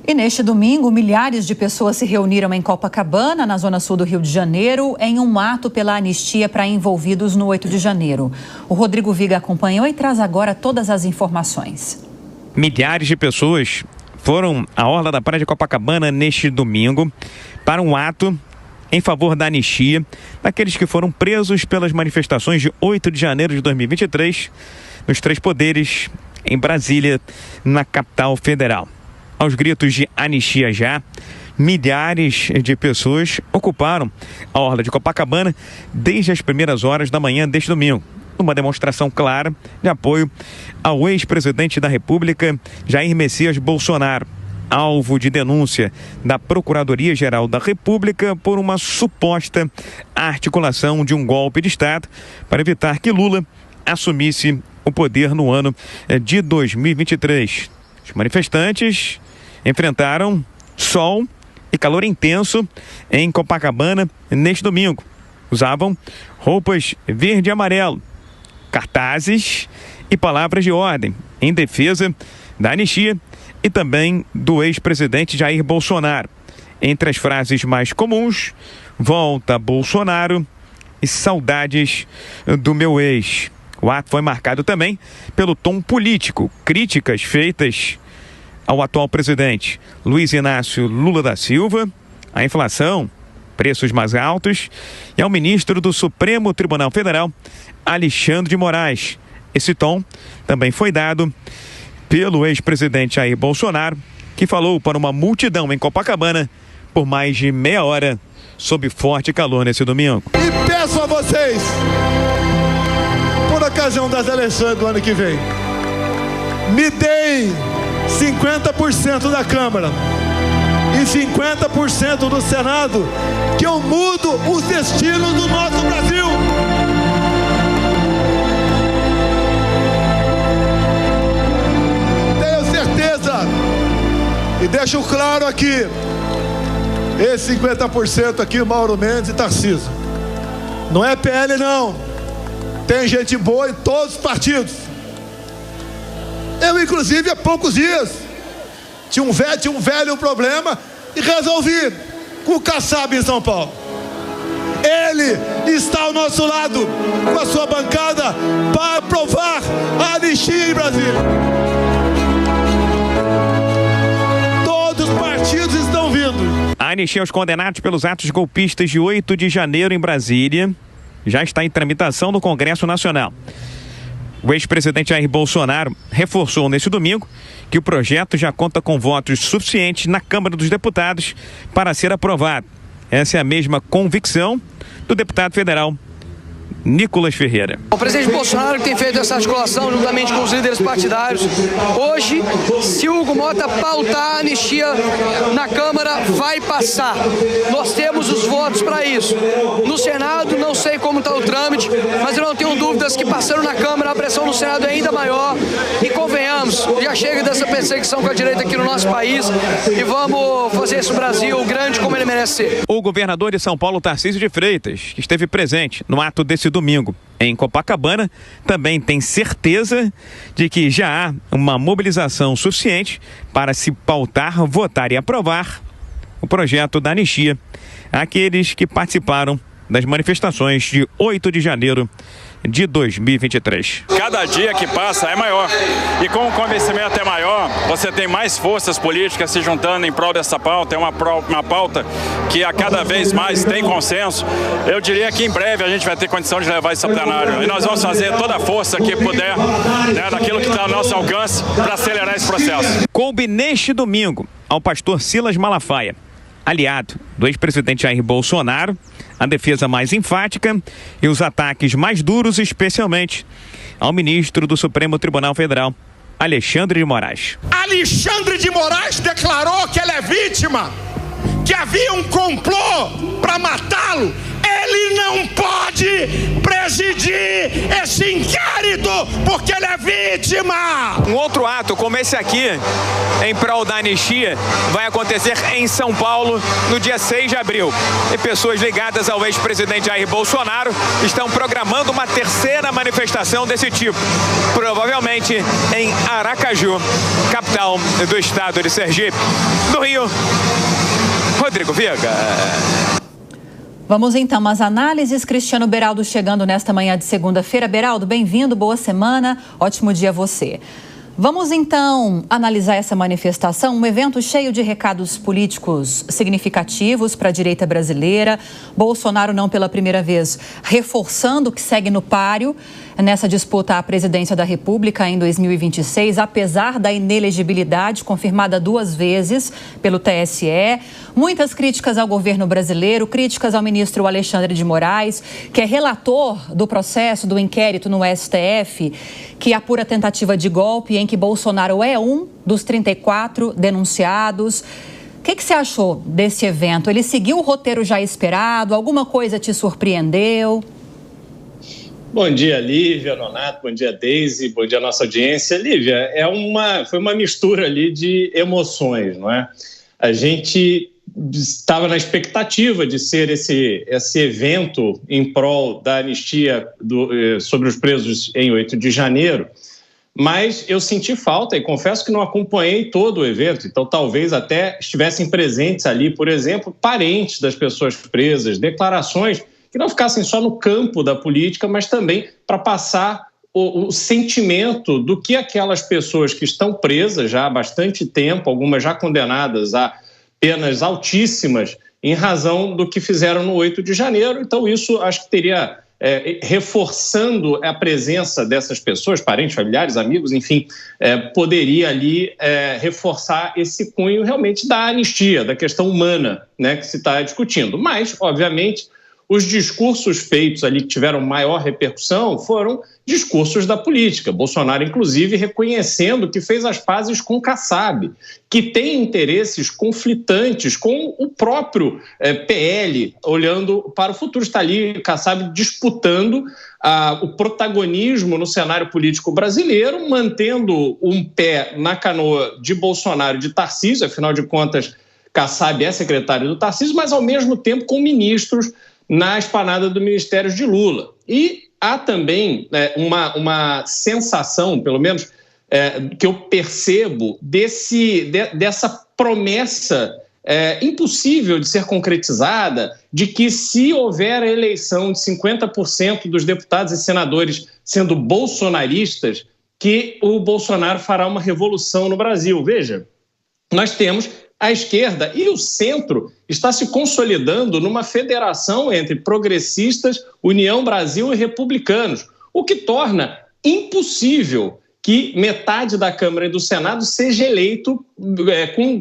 E neste domingo, milhares de pessoas se reuniram em Copacabana, na zona sul do Rio de Janeiro, em um ato pela anistia para envolvidos no 8 de janeiro. O Rodrigo Viga acompanhou e traz agora todas as informações. Milhares de pessoas foram à orla da praia de Copacabana neste domingo para um ato em favor da anistia daqueles que foram presos pelas manifestações de 8 de janeiro de 2023 nos três poderes em Brasília, na capital federal. Aos gritos de anistia já, milhares de pessoas ocuparam a orla de Copacabana desde as primeiras horas da manhã deste domingo. Uma demonstração clara de apoio ao ex-presidente da República, Jair Messias Bolsonaro, alvo de denúncia da Procuradoria-Geral da República por uma suposta articulação de um golpe de Estado para evitar que Lula assumisse o poder no ano de 2023. Os manifestantes enfrentaram sol e calor intenso em Copacabana neste domingo. Usavam roupas verde e amarelo, cartazes e palavras de ordem em defesa da anistia e também do ex-presidente Jair Bolsonaro. Entre as frases mais comuns, volta Bolsonaro e saudades do meu ex. O ato foi marcado também pelo tom político, críticas feitas ao atual presidente Luiz Inácio Lula da Silva, à inflação, preços mais altos, e ao ministro do Supremo Tribunal Federal, Alexandre de Moraes. Esse tom também foi dado pelo ex-presidente Jair Bolsonaro, que falou para uma multidão em Copacabana por mais de meia hora, sob forte calor nesse domingo. E peço a vocês, por ocasião das eleições do ano que vem, me deem 50% da Câmara e 50% do Senado, que eu mudo os destinos do nosso Brasil. Tenho certeza, e deixo claro aqui, esse 50% aqui, Mauro Mendes e Tarcísio, não é PL não, tem gente boa em todos os partidos. Eu, inclusive, há poucos dias tinha um velho problema e resolvi com o Kassab em São Paulo. Ele está ao nosso lado com a sua bancada para aprovar a anistia em Brasília. Todos os partidos estão vindo. A anistia aos condenados pelos atos golpistas de 8 de janeiro em Brasília já está em tramitação no Congresso Nacional. O ex-presidente Jair Bolsonaro reforçou neste domingo que o projeto já conta com votos suficientes na Câmara dos Deputados para ser aprovado. Essa é a mesma convicção do deputado federal Nicolas Ferreira. O presidente Bolsonaro tem feito essa articulação juntamente com os líderes partidários. Hoje, se o Hugo Mota pautar a anistia na Câmara, vai passar. Nós temos os votos para isso. No Senado, não sei como está o trâmite, mas eu não tenho dúvidas que passando na Câmara, a pressão no Senado é ainda maior. E convenhamos, já chega dessa perseguição com a direita aqui no nosso país e vamos fazer esse Brasil grande como ele merece ser. O governador de São Paulo, Tarcísio de Freitas, que esteve presente no ato desse domingo em Copacabana, também tem certeza de que já há uma mobilização suficiente para se pautar, votar e aprovar o projeto da anistia àqueles que participaram das manifestações de 8 de janeiro de 2023. Cada dia que passa é maior, e com o convencimento é maior, você tem mais forças políticas se juntando em prol dessa pauta. É uma pauta que a cada vez mais tem consenso. Eu diria que em breve a gente vai ter condição de levar isso a plenário, e nós vamos fazer toda a força que puder, né, daquilo que está ao nosso alcance, para acelerar esse processo. Coube neste domingo ao pastor Silas Malafaia, aliado do ex-presidente Jair Bolsonaro, a defesa mais enfática e os ataques mais duros, especialmente ao ministro do Supremo Tribunal Federal, Alexandre de Moraes. Alexandre de Moraes declarou que ele é vítima, que havia um complô para matá-lo. Ele não pode presidir esse inquérito porque ele é vítima. Um outro ato como esse aqui, em prol da anistia, vai acontecer em São Paulo no dia 6 de abril. E pessoas ligadas ao ex-presidente Jair Bolsonaro estão programando uma terceira manifestação desse tipo, provavelmente em Aracaju, capital do estado de Sergipe. Do Rio, Rodrigo Viga. Vamos então às análises. Cristiano Beraldo chegando nesta manhã de segunda-feira. Beraldo, bem-vindo, boa semana, ótimo dia a você. Vamos então analisar essa manifestação, um evento cheio de recados políticos significativos para a direita brasileira. Bolsonaro não pela primeira vez reforçando que segue no páreo nessa disputa à presidência da República em 2026, apesar da inelegibilidade confirmada 2 vezes pelo TSE. Muitas críticas ao governo brasileiro, críticas ao ministro Alexandre de Moraes, que é relator do processo do inquérito no STF, que apura tentativa de golpe em que Bolsonaro é um dos 34 denunciados. O que você achou desse evento? Ele seguiu o roteiro já esperado? Alguma coisa te surpreendeu? Bom dia, Lívia, Nonato, bom dia, Deise, bom dia, nossa audiência. Lívia, foi uma mistura ali de emoções, não é? A gente estava na expectativa de ser esse evento em prol da anistia sobre os presos em 8 de janeiro, mas eu senti falta e confesso que não acompanhei todo o evento, então talvez até estivessem presentes ali, por exemplo, parentes das pessoas presas, declarações que não ficassem só no campo da política, mas também para passar o sentimento do que aquelas pessoas que estão presas já há bastante tempo, algumas já condenadas a penas altíssimas, em razão do que fizeram no 8 de janeiro. Então isso acho que teria, reforçando a presença dessas pessoas, parentes, familiares, amigos, enfim, poderia ali reforçar esse cunho realmente da anistia, da questão humana, né, que se está discutindo. Mas, obviamente, os discursos feitos ali que tiveram maior repercussão foram discursos da política. Bolsonaro, inclusive, reconhecendo que fez as pazes com Kassab, que tem interesses conflitantes com o próprio PL, olhando para o futuro. Está ali Kassab disputando o protagonismo no cenário político brasileiro, mantendo um pé na canoa de Bolsonaro e de Tarcísio, afinal de contas, Kassab é secretário do Tarcísio, mas ao mesmo tempo com ministros na esplanada do Ministério de Lula. E há também uma sensação, pelo menos que eu percebo, dessa promessa impossível de ser concretizada, de que se houver a eleição de 50% dos deputados e senadores sendo bolsonaristas, que o Bolsonaro fará uma revolução no Brasil. Veja, nós temos a esquerda e o centro está se consolidando numa federação entre progressistas, União Brasil e republicanos, o que torna impossível que metade da Câmara e do Senado seja eleito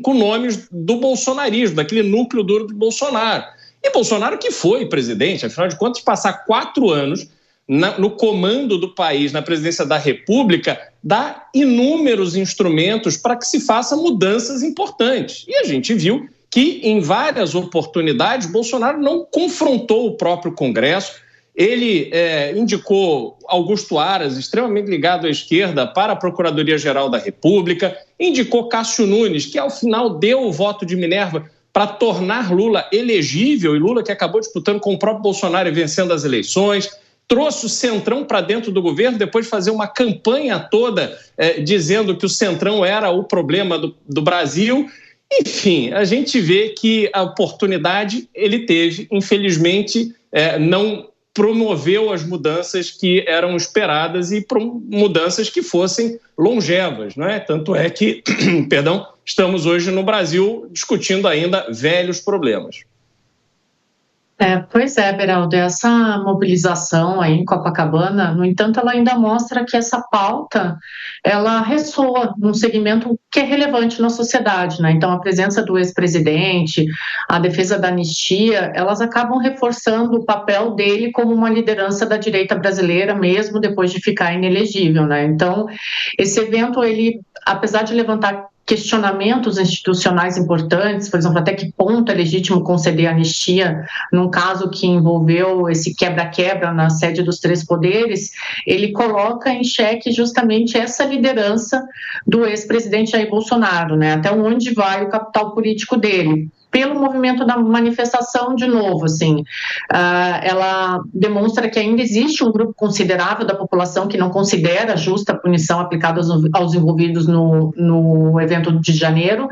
com nomes do bolsonarismo, daquele núcleo duro de Bolsonaro. E Bolsonaro que foi presidente, afinal de contas, passar 4 anos no comando do país, na presidência da República, dá inúmeros instrumentos para que se faça mudanças importantes. E a gente viu que, em várias oportunidades, Bolsonaro não confrontou o próprio Congresso. Ele indicou Augusto Aras, extremamente ligado à esquerda, para a Procuradoria-Geral da República, indicou Cássio Nunes, que ao final deu o voto de Minerva para tornar Lula elegível, e Lula que acabou disputando com o próprio Bolsonaro e vencendo as eleições, trouxe o Centrão para dentro do governo, depois de fazer uma campanha toda dizendo que o Centrão era o problema do Brasil. Enfim, a gente vê que a oportunidade ele teve, infelizmente, não promoveu as mudanças que eram esperadas e mudanças que fossem longevas, não é? Tanto é que, estamos hoje no Brasil discutindo ainda velhos problemas. Pois é, Beraldo, essa mobilização aí em Copacabana, no entanto, ela ainda mostra que essa pauta, ela ressoa num segmento que é relevante na sociedade, né? Então, a presença do ex-presidente, a defesa da anistia, elas acabam reforçando o papel dele como uma liderança da direita brasileira, mesmo depois de ficar inelegível, né? Então, esse evento, ele, apesar de levantar questionamentos institucionais importantes, por exemplo, até que ponto é legítimo conceder anistia num caso que envolveu esse quebra-quebra na sede dos três poderes, ele coloca em xeque justamente essa liderança do ex-presidente Jair Bolsonaro, né? Até onde vai o capital político dele. Pelo movimento da manifestação, de novo, assim, ela demonstra que ainda existe um grupo considerável da população que não considera justa a punição aplicada aos envolvidos no evento de janeiro,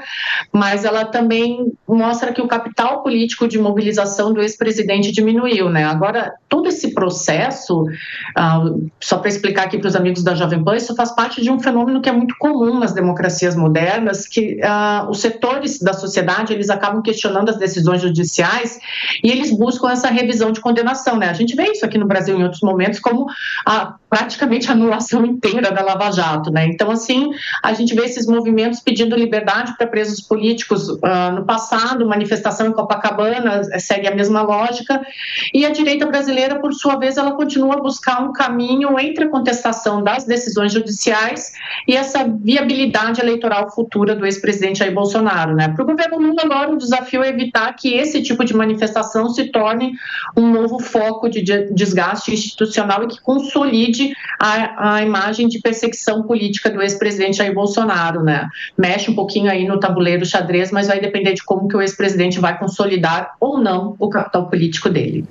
mas ela também mostra que o capital político de mobilização do ex-presidente diminuiu, né? Agora, todo esse processo, só para explicar aqui para os amigos da Jovem Pan, isso faz parte de um fenômeno que é muito comum nas democracias modernas, que os setores da sociedade, eles acabam questionando as decisões judiciais e eles buscam essa revisão de condenação, né? A gente vê isso aqui no Brasil em outros momentos como praticamente a anulação inteira da Lava Jato, né? Então, assim, a gente vê esses movimentos pedindo liberdade para presos políticos no passado, manifestação em Copacabana segue a mesma lógica, e a direita brasileira, por sua vez, ela continua a buscar um caminho entre a contestação das decisões judiciais e essa viabilidade eleitoral futura do ex-presidente Jair Bolsonaro, né? Para o governo Lula, agora o desafio é evitar que esse tipo de manifestação se torne um novo foco de desgaste institucional e que consolide a imagem de perseguição política do ex-presidente Jair Bolsonaro, né? Mexe um pouquinho aí no tabuleiro xadrez, mas vai depender de como que o ex-presidente vai consolidar ou não o capital político dele.